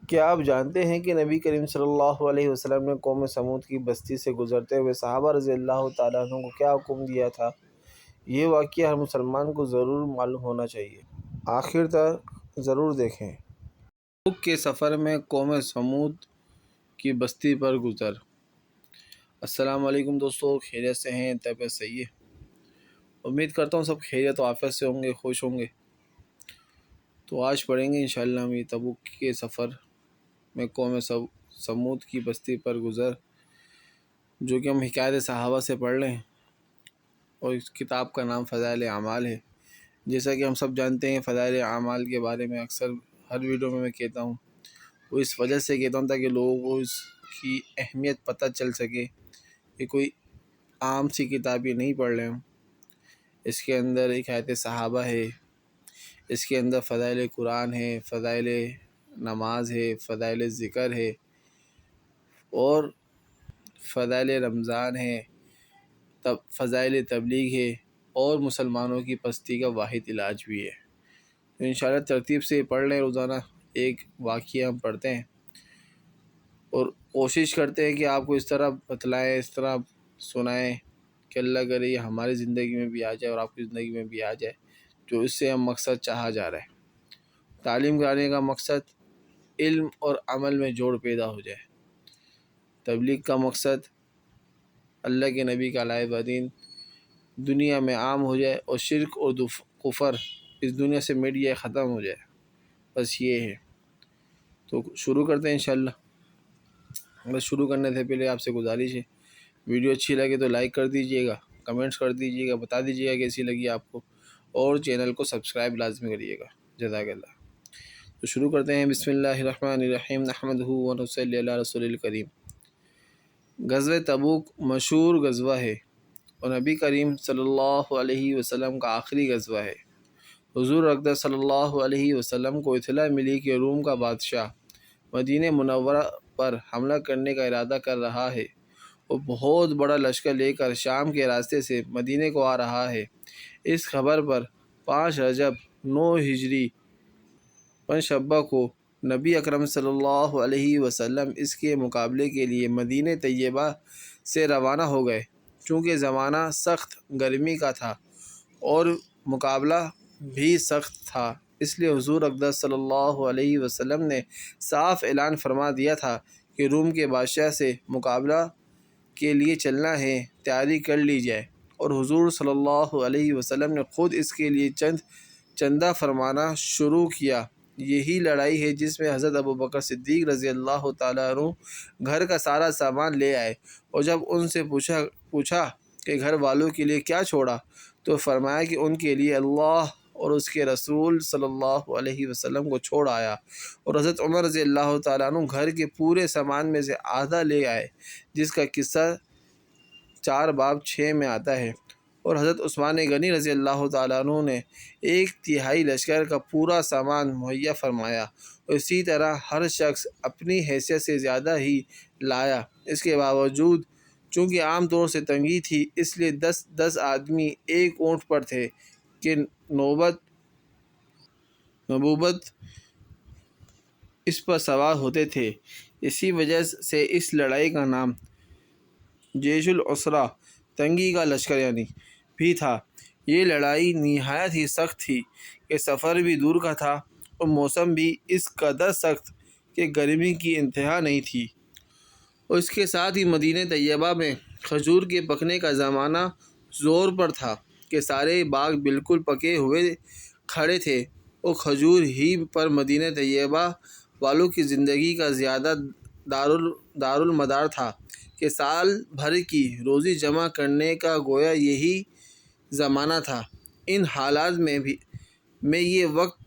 کیا آپ جانتے ہیں کہ نبی کریم صلی اللہ علیہ وسلم نے قوم سمود کی بستی سے گزرتے ہوئے صحابہ رضی اللہ تعالیٰ عنہ کو کیا حکم دیا تھا؟ یہ واقعہ ہر مسلمان کو ضرور معلوم ہونا چاہیے، آخر تک ضرور دیکھیں۔ تبوک کے سفر میں قوم سمود کی بستی پر گزر۔ السلام علیکم دوستو، خیریت سے ہیں؟ طبیعت صحیح ہے؟ امید کرتا ہوں سب خیریت و عافیت سے ہوں گے، خوش ہوں گے۔ تو آج پڑھیں گے انشاءاللہ ہم یہ تبوک کے سفر میں قوم سمود کی بستی پر گزر، جو کہ ہم حکایت صحابہ سے پڑھ لیں، اور اس کتاب کا نام فضائل اعمال ہے۔ جیسا کہ ہم سب جانتے ہیں، فضائل اعمال کے بارے میں اکثر ہر ویڈیو میں کہتا ہوں، وہ اس وجہ سے کہتا ہوں تاکہ لوگوں کو اس کی اہمیت پتہ چل سکے کہ کوئی عام سی کتاب یہ نہیں پڑھ لیں ہم۔ اس کے اندر حکایت صحابہ ہے، اس کے اندر فضائل قرآن ہے، فضائل نماز ہے، فضائل ذکر ہے، اور فضائل رمضان ہے، فضائل تبلیغ ہے، اور مسلمانوں کی پستی کا واحد علاج بھی ہے۔ تو انشاءاللہ ترتیب سے پڑھ لیں، روزانہ ایک واقعہ ہم پڑھتے ہیں اور کوشش کرتے ہیں کہ آپ کو اس طرح بتلائیں، اس طرح سنائیں کہ اللہ کرے یہ ہماری زندگی میں بھی آ جائے اور آپ کی زندگی میں بھی آ جائے، جو اس سے ہم مقصد چاہا جا رہا ہے۔ تعلیم کرانے کا مقصد علم اور عمل میں جوڑ پیدا ہو جائے۔ تبلیغ کا مقصد اللہ کے نبی کا لائبہ دین دنیا میں عام ہو جائے اور شرک اور کفر اس دنیا سے مٹ جائے، ختم ہو جائے، بس یہ ہے۔ تو شروع کرتے ہیں انشاءاللہ۔ بس شروع کرنے سے پہلے آپ سے گزارش ہے، ویڈیو اچھی لگے تو لائک کر دیجئے گا، کمنٹس کر دیجئے گا، بتا دیجئے گا کیسی لگی آپ کو، اور چینل کو سبسکرائب لازمی کریے گا۔ جزاک اللہ۔ تو شروع کرتے ہیں۔ بسم اللہ الرحمن الرحیم، نحمدہ و نصلی علی رسول الکریم۔ غزوہ تبوک مشہور غزوہ ہے اور نبی کریم صلی اللہ علیہ وسلم کا آخری غزوہ ہے۔ حضور اقدس صلی اللہ علیہ وسلم کو اطلاع ملی کہ روم کا بادشاہ مدینہ منورہ پر حملہ کرنے کا ارادہ کر رہا ہے۔ وہ بہت بڑا لشکر لے کر شام کے راستے سے مدینہ کو آ رہا ہے۔ اس خبر پر 5 رجب 9 ہجری شبہ کو نبی اکرم صلی اللہ علیہ وسلم اس کے مقابلے کے لیے مدینہ طیبہ سے روانہ ہو گئے۔ چونکہ زمانہ سخت گرمی کا تھا اور مقابلہ بھی سخت تھا، اس لیے حضور اقدس صلی اللہ علیہ وسلم نے صاف اعلان فرما دیا تھا کہ روم کے بادشاہ سے مقابلہ کے لیے چلنا ہے، تیاری کر لی جائے۔ اور حضور صلی اللہ علیہ وسلم نے خود اس کے لیے چندہ فرمانا شروع کیا۔ یہی لڑائی ہے جس میں حضرت ابوبکر صدیق رضی اللہ تعالیٰ عنہ گھر کا سارا سامان لے آئے، اور جب ان سے پوچھا کہ گھر والوں کے لیے کیا چھوڑا، تو فرمایا کہ ان کے لیے اللہ اور اس کے رسول صلی اللہ علیہ وسلم کو چھوڑ آیا۔ اور حضرت عمر رضی اللہ تعالیٰ عنہ گھر کے پورے سامان میں سے آدھا لے آئے، جس کا قصہ 4 باب 6 میں آتا ہے۔ اور حضرت عثمان غنی رضی اللہ تعالیٰ عنہ نے 1/3 لشکر کا پورا سامان مہیا فرمایا، اور اسی طرح ہر شخص اپنی حیثیت سے زیادہ ہی لایا۔ اس کے باوجود چونکہ عام طور سے تنگی تھی، اس لیے 10 آدمی ایک اونٹ پر تھے کہ نوبت اس پر سوار ہوتے تھے۔ اسی وجہ سے اس لڑائی کا نام جیش العسرہ، تنگی کا لشکر یعنی بھی تھا۔ یہ لڑائی نہایت ہی سخت تھی کہ سفر بھی دور کا تھا اور موسم بھی اس قدر سخت کہ گرمی کی انتہا نہیں تھی، اور اس کے ساتھ ہی مدینہ طیبہ میں کھجور کے پکنے کا زمانہ زور پر تھا کہ سارے باغ بالکل پکے ہوئے کھڑے تھے، اور کھجور ہی پر مدینہ طیبہ والوں کی زندگی کا زیادہ دارالمدار تھا کہ سال بھر کی روزی جمع کرنے کا گویا یہی زمانہ تھا۔ ان حالات میں یہ وقت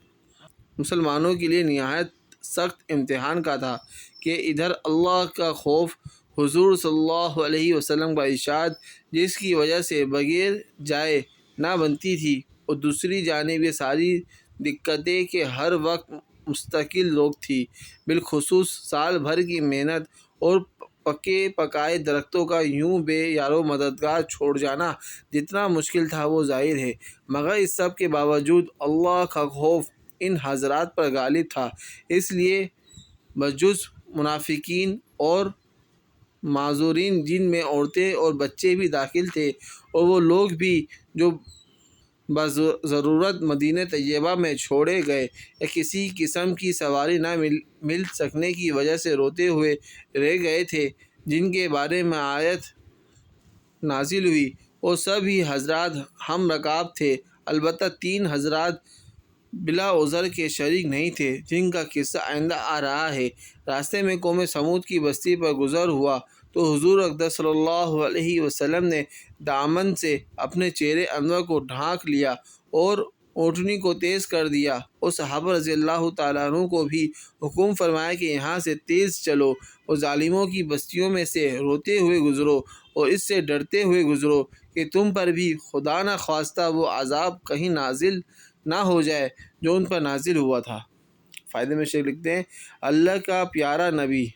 مسلمانوں کے لیے نہایت سخت امتحان کا تھا کہ ادھر اللہ کا خوف، حضور صلی اللہ علیہ وسلم کا ارشاد جس کی وجہ سے بغیر جائے نہ بنتی تھی، اور دوسری جانب یہ ساری دقتیں کہ ہر وقت مستقل روک تھی، بالخصوص سال بھر کی محنت اور پکے پکائے درختوں کا یوں بے یار و مددگار چھوڑ جانا جتنا مشکل تھا وہ ظاہر ہے، مگر اس سب کے باوجود اللہ کا خوف ان حضرات پر غالب تھا۔ اس لیے بجز منافقین اور معذورین، جن میں عورتیں اور بچے بھی داخل تھے، اور وہ لوگ بھی جو بضرورت مدینہ طیبہ میں چھوڑے گئے یا کسی قسم کی سواری نہ مل سکنے کی وجہ سے روتے ہوئے رہ گئے تھے، جن کے بارے میں آیت نازل ہوئی، وہ سب ہی حضرات ہم رکاب تھے، البتہ 3 حضرات بلا عذر کے شریک نہیں تھے، جن کا قصہ آئندہ آ رہا ہے۔ راستے میں قوم سمود کی بستی پر گزر ہوا تو حضور اقدس صلی اللہ علیہ وسلم نے دامن سے اپنے چہرے انور کو ڈھانک لیا اور اونٹنی کو تیز کر دیا، اور صحابہ رضی اللہ تعالیٰ عنہ کو بھی حکم فرمایا کہ یہاں سے تیز چلو اور ظالموں کی بستیوں میں سے روتے ہوئے گزرو اور اس سے ڈرتے ہوئے گزرو کہ تم پر بھی خدا نہ خواستہ وہ عذاب کہیں نازل نہ ہو جائے جو ان پر نازل ہوا تھا۔ فائدے میں شیخ لکھتے ہیں، اللہ کا پیارا نبی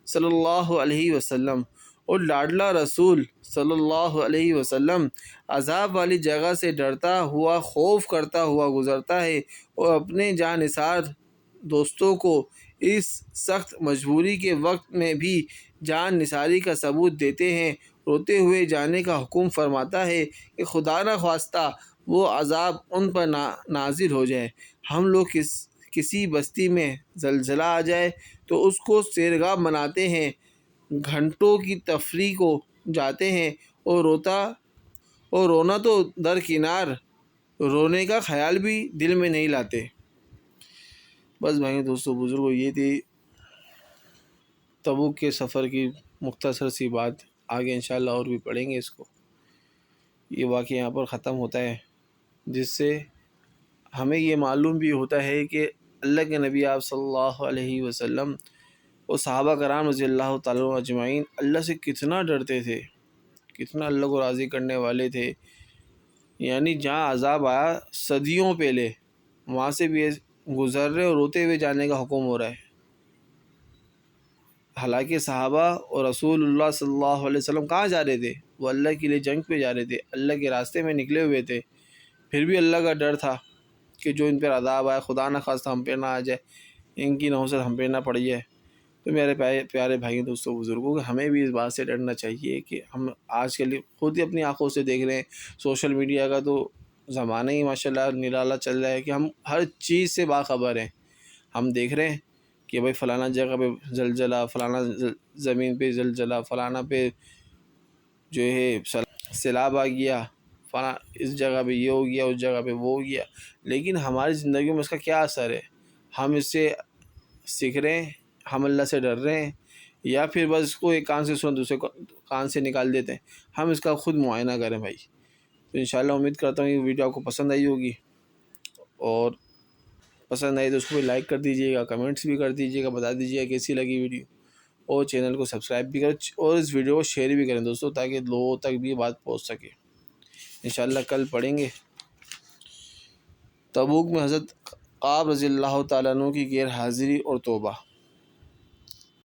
صلی اللہ علیہ وسلم اور لاڈلا رسول صلی اللہ علیہ وسلم عذاب والی جگہ سے ڈرتا ہوا، خوف کرتا ہوا گزرتا ہے، اور اپنے جاں نثار دوستوں کو اس سخت مجبوری کے وقت میں بھی جان نثاری کا ثبوت دیتے ہیں، روتے ہوئے جانے کا حکم فرماتا ہے کہ خدا نہ خواستہ وہ عذاب ان پر نازل ہو جائے۔ ہم لوگ کسی بستی میں زلزلہ آ جائے تو اس کو سیرگاہ بناتے ہیں، گھنٹوں کی تفریح کو جاتے ہیں، اور رونا تو درکنار، رونے کا خیال بھی دل میں نہیں لاتے۔ بس بھائی دوستو بزرگوں، یہ تھی تبوک کے سفر کی مختصر سی بات۔ آگے انشاءاللہ اور بھی پڑھیں گے اس کو۔ یہ واقعہ یہاں پر ختم ہوتا ہے، جس سے ہمیں یہ معلوم بھی ہوتا ہے کہ اللہ کے نبی آپ صلی اللہ علیہ وسلم اور صحابہ کرام رضی اللہ تعالیٰ عنہ اجمعین اللہ سے کتنا ڈرتے تھے، کتنا اللہ کو راضی کرنے والے تھے۔ یعنی جہاں عذاب آیا صدیوں پہلے، وہاں سے بھی گزر رہے اور روتے ہوئے جانے کا حکم ہو رہا ہے۔ حالانکہ صحابہ اور رسول اللہ صلی اللہ علیہ وسلم کہاں جا رہے تھے؟ وہ اللہ کے لیے جنگ پہ جا رہے تھے، اللہ کے راستے میں نکلے ہوئے تھے، پھر بھی اللہ کا ڈر تھا کہ جو ان پر عذاب آئے خدا نہ خواستہ ہم پہ نہ آ جائے، ان کی نحوست ہم پہ نہ پڑ جائے۔ تو میرے پیارے بھائی دوستوں بزرگوں، ہمیں بھی اس بات سے ڈرنا چاہیے کہ ہم آج کل خود ہی اپنی آنکھوں سے دیکھ رہے ہیں، سوشل میڈیا کا تو زمانہ ہی ماشاءاللہ نرالا چل رہا ہے کہ ہم ہر چیز سے باخبر ہیں۔ ہم دیکھ رہے ہیں کہ بھائی فلانا جگہ پہ زلزلہ، فلانا زمین پہ زلزلہ، فلانا پہ جو ہے سیلاب آ گیا، فلاں اس جگہ پہ یہ ہو گیا، اس جگہ پہ وہ ہو گیا، لیکن ہماری زندگیوں میں اس کا کیا اثر ہے؟ ہم اس سے سیکھ رہے ہیں، ہم اللہ سے ڈر رہے ہیں، یا پھر بس اس کو ایک کان سے سن دوسرے کان سے نکال دیتے ہیں؟ ہم اس کا خود معائنہ کریں بھائی۔ تو انشاءاللہ امید کرتا ہوں یہ ویڈیو آپ کو پسند آئی ہوگی، اور پسند آئی تو اس کو بھی لائک کر دیجیے گا، کمنٹس بھی کر دیجیے گا، بتا دیجیے گا کیسی لگی ویڈیو، اور چینل کو سبسکرائب بھی کریں، اور اس ویڈیو کو شیئر بھی کریں دوستوں، تاکہ لوگوں تک بھی بات پہنچ سکے۔ انشاءاللہ کل پڑھیں گے تبوک میں حضرت عقاب رضی اللہ تعالیٰ عنہ کی غیر حاضری اور توبہ۔